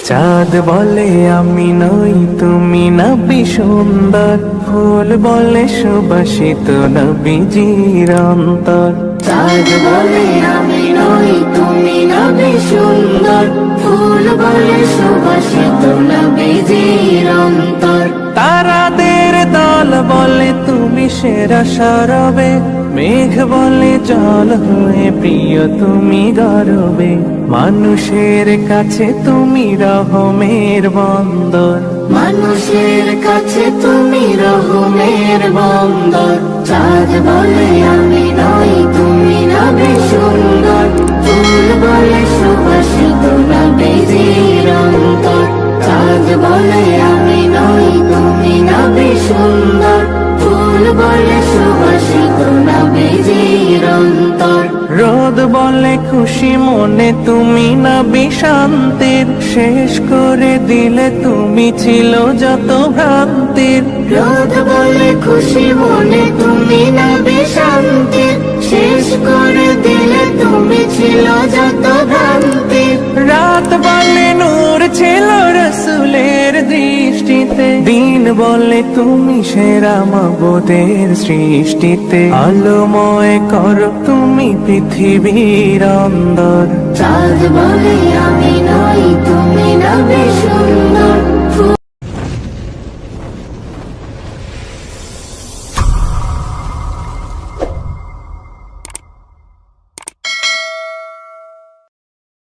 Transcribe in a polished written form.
চাঁদ বলে আমি নই তুমি নবী সুন্দর, ফুল বলে সুবাসিত নবীজির অন্তর। চাঁদ বলে আমি নই তুমি নবী সুন্দর, ফুল বলে সুবাসিত নবীজির অন্তর। তারাদের দল বলে তুমি সেরা সরবে, মেঘ বলে জল হয়ে প্রিয় তুমি গরবে। মানুষের কাছে তুমি রহমের বন্দর, মানুষের কাছে তুমি রহমের বন্দর। চাঁদ বলে আমি নই তুমি নবী সুন্দর, ফুল বলে সুবাসিত নবীজির অন্তর। চাঁদ বলে আমি নই তুমি নবী সুন্দর, ফুল বলে সুবাসিত নবীজির অন্তর। রোদ বলে খুশি মনে তুমি নবী শান্তির, শেষ করে দিলে তুমি ছিল যত ভ্রান্তির। রোদ বলে খুশি মনে তুমি নবী শান্তির, শেষ করে দিলে তুমি ছিল যত ভ্রান্তির। রাত বলে নূর ছিল রসুলের দৃষ্টিতে, দিন বলে তুমি সেরা মাবুদের সৃষ্টিতে। আলোময় করো তুমি পৃথিবীর অন্দর। চাঁদ বলে আমি নই তুমি নবী সুন্দর,